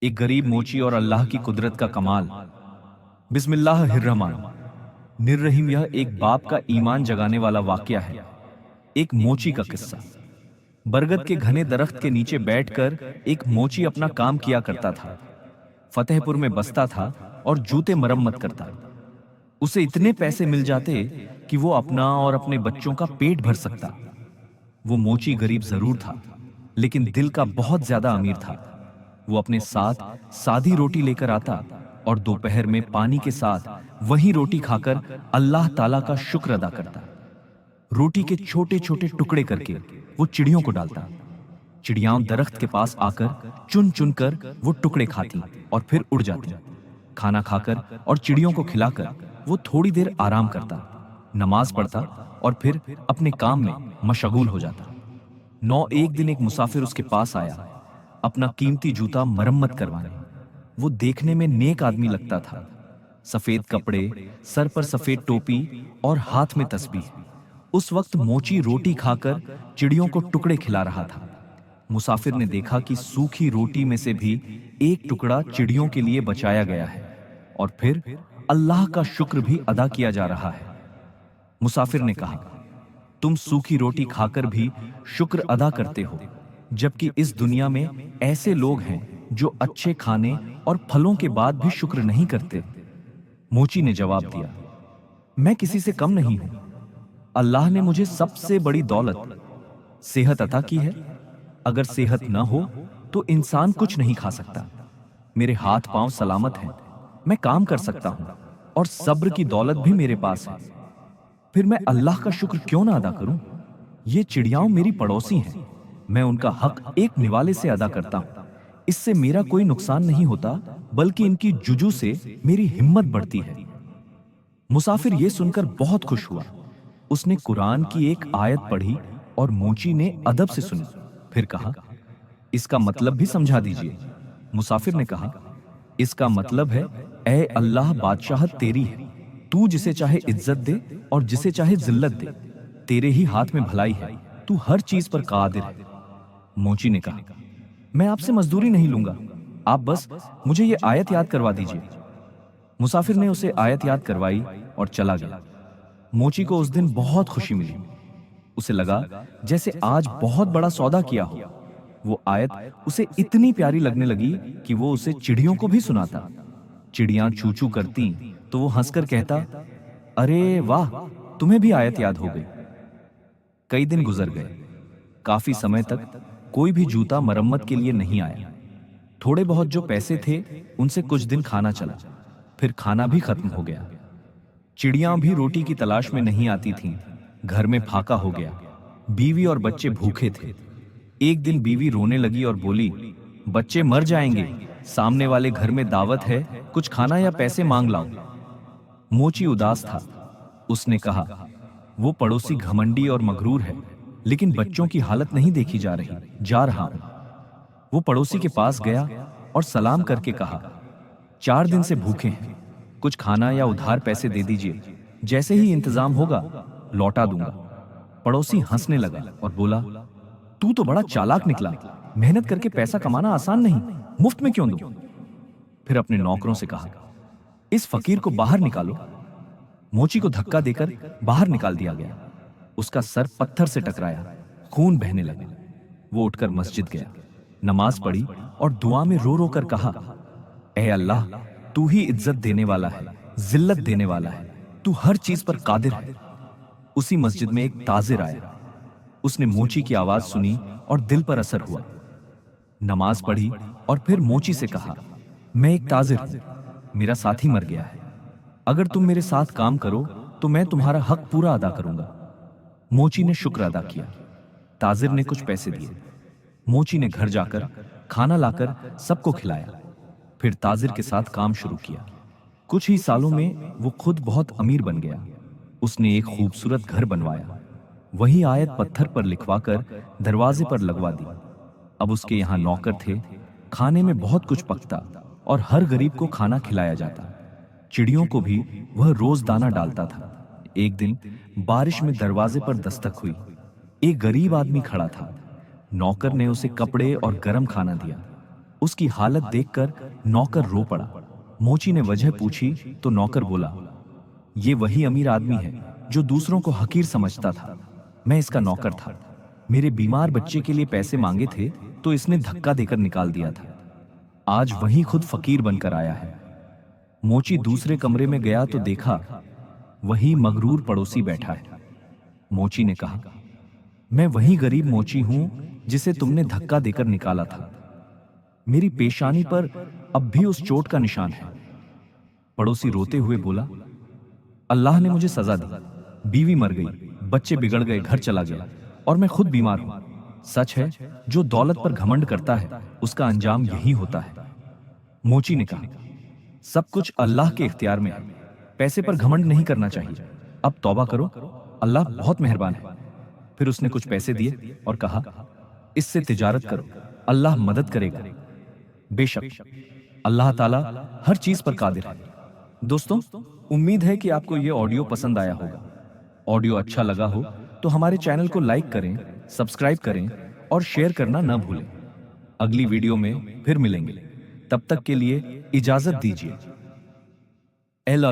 एक गरीब मोची और अल्लाह की कुदरत का कमाल। बिस्मिल्लाहिर्रहमान निर्रहीम। यह एक बाप का ईमान जगाने वाला वाकया है। एक मोची का किस्सा। बरगद के घने दरख्त के नीचे बैठकर एक मोची अपना काम किया करता था। फतेहपुर में बसता था और जूते मरम्मत करता। उसे इतने पैसे मिल जाते कि वो अपना और अपने बच्चों का पेट भर सकता। वो मोची गरीब जरूर था, लेकिन दिल का बहुत ज्यादा अमीर था। वो अपने साथ सादी रोटी लेकर आता और दोपहर में पानी के साथ वही रोटी खाकर अल्लाह ताला का शुक्र अदा करता। रोटी के छोटे छोटे टुकड़े करके वो चिड़ियों को डालता। चिड़ियाओं दरख्त के पास आकर चुन चुन कर वो टुकड़े खाती और फिर उड़ जाती। खाना खाकर और चिड़ियों को खिलाकर वो थोड़ी देर आराम करता, नमाज पढ़ता और फिर अपने काम में मशगूल हो जाता। एक दिन एक मुसाफिर उसके पास आया, अपना कीमती जूता मरम्मत करवाने। वो देखने में नेक आदमी लगता था। सफेद कपड़े, सर पर सफेद टोपी और हाथ में तस्बीह। उस वक्त मोची रोटी खाकर चिड़ियों को टुकड़े खिला रहा था। मुसाफिर ने देखा कि सूखी रोटी में से भी एक टुकड़ा चिड़ियों के लिए बचाया गया है और फिर अल्लाह का शुक्र भी अदा किया जा रहा है। मुसाफिर ने कहा, तुम सूखी रोटी खाकर भी शुक्र अदा करते हो, जबकि इस दुनिया में ऐसे लोग हैं जो अच्छे खाने और फलों के बाद भी शुक्र नहीं करते। मोची ने जवाब दिया, मैं किसी से कम नहीं हूं। अल्लाह ने मुझे सबसे बड़ी दौलत सेहत अता की है। अगर सेहत न हो तो इंसान कुछ नहीं खा सकता। मेरे हाथ पांव सलामत हैं, मैं काम कर सकता हूं और सब्र की दौलत भी मेरे पास है। फिर मैं अल्लाह का शुक्र क्यों ना अदा करूं? ये चिड़ियाओं मेरी पड़ोसी हैं, मैं उनका हक एक निवाले से अदा करता हूं। इससे मेरा कोई नुकसान नहीं होता, बल्कि इनकी जुजू से मेरी हिम्मत बढ़ती है। मुसाफिर ये सुनकर बहुत खुश हुआ। उसने कुरान की एक आयत पढ़ी और मोची ने अदब से सुनी। फिर कहा, इसका मतलब भी समझा दीजिए। मुसाफिर ने कहा, इसका मतलब है, ऐ अल्लाह, बादशाहत तेरी है। तू जिसे चाहे इज्जत दे और जिसे चाहे जिल्लत दे। तेरे ही हाथ में भलाई है, तू हर चीज पर कादिर है। मोची ने कहा, मैं आपसे मजदूरी नहीं लूंगा, आप बस मुझे ये आयत याद करवा दीजिए। मुसाफिर ने उसे आयत याद करवाई और चला गया। मोची को उस दिन बहुत खुशी मिली। उसे लगा जैसे आज बहुत बड़ा सौदा किया हो। वो आयत उसे इतनी प्यारी लगने लगी कि वो उसे चिड़ियों को भी सुनाता। चिड़ियां चू चू करती तो वो हंसकर कहता, अरे वाह, तुम्हें भी आयत याद हो गई। कई दिन गुजर गए। काफी समय तक कोई भी जूता मरम्मत के लिए नहीं आया। थोड़े बहुत जो पैसे थे उनसे कुछ दिन खाना चला, फिर खाना भी खत्म हो गया। चिड़ियां भी रोटी की तलाश में नहीं आती थीं। घर में फाका हो गया। बीवी और बच्चे भूखे थे। एक दिन बीवी रोने लगी और बोली, बच्चे मर जाएंगे, सामने वाले घर में दावत है, कुछ खाना या पैसे मांग लाओ। मोची उदास था। उसने कहा, वो पड़ोसी घमंडी और मगरूर है, लेकिन बच्चों की हालत नहीं देखी जा रही, जा रहा हूं। वो पड़ोसी के पास गया और सलाम करके कहा, 4 दिन से भूखे हैं, कुछ खाना या उधार पैसे दे दीजिए, जैसे ही इंतजाम होगा लौटा दूंगा। पड़ोसी हंसने लगा और बोला, तू तो बड़ा चालाक निकला, मेहनत करके पैसा कमाना आसान नहीं, मुफ्त में क्यों दूं? फिर अपने नौकरों से कहा, इस फकीर को बाहर निकालो। मोची को धक्का देकर बाहर निकाल दिया गया। उसका सर पत्थर से टकराया, खून बहने लगा। वो उठकर मस्जिद गया, नमाज पढ़ी और दुआ में रो रो कर कहा, ऐ अल्लाह, तू ही इज्जत देने वाला है, जिल्लत देने वाला है, तू हर चीज पर कादिर है। उसी मस्जिद में एक ताजिर आया। उसने मोची की आवाज सुनी और दिल पर असर हुआ। नमाज पढ़ी और फिर मोची से कहा, मैं एक ताजिर हूं, मेरा साथी मर गया है। अगर तुम मेरे साथ काम करो तो मैं तुम्हारा हक पूरा अदा करूंगा। मोची ने शुक्र अदा किया। ताजिर ने कुछ पैसे दिए। मोची ने घर जाकर खाना लाकर सबको खिलाया। फिर ताजिर के साथ काम शुरू किया। कुछ ही सालों में वो खुद बहुत अमीर बन गया। उसने एक खूबसूरत घर बनवाया। वही आयत पत्थर पर लिखवाकर दरवाजे पर लगवा दी। अब उसके यहाँ नौकर थे। खाने में बहुत कुछ पकता और हर गरीब को खाना खिलाया जाता। चिड़ियों को भी वह रोज दाना डालता था। एक दिन बारिश में दरवाजे पर दस्तक हुई। एक गरीब आदमी खड़ा था। नौकर ने उसे कपड़े और गर्म खाना दिया। उसकी हालत देखकर नौकर रो पड़ा। मोची ने वजह पूछी तो नौकर बोला, ये वही अमीर आदमी है जो दूसरों को हकीर समझता था। मैं इसका नौकर था। मेरे बीमार बच्चे के लिए पैसे मांगे थे तो इसने धक्का देकर निकाल दिया था। आज वही खुद फकीर बनकर आया है। मोची दूसरे कमरे में गया तो देखा वही मगरूर पड़ोसी बैठा है। मोची ने कहा, मैं वही गरीब मोची हूं जिसे तुमने धक्का देकर निकाला था। मेरी पेशानी पर अब भी उस चोट का निशान है। पड़ोसी रोते हुए बोला, अल्लाह ने मुझे सजा दी। बीवी मर गई, बच्चे बिगड़ गए, घर चला गया और मैं खुद बीमार हूं। सच है, जो दौलत पर घमंड करता है उसका अंजाम यही होता है। मोची ने कहा, सब कुछ अल्लाह के इख्तियार में है। पैसे पर घमंड नहीं करना चाहिए। अब तौबा करो, अल्लाह बहुत मेहरबान है। फिर उसने कुछ पैसे दिए और कहा, इससे तिजारत करो, अल्लाह मदद करेगा। बेशक अल्लाह ताला हर चीज पर कादिर है। दोस्तों, उम्मीद है कि आपको यह ऑडियो पसंद आया होगा। ऑडियो अच्छा लगा हो तो हमारे चैनल को लाइक करें, सब्सक्राइब करें और शेयर करना न भूलें। अगली वीडियो में फिर मिलेंगे। तब तक के लिए इजाजत दीजिए। एल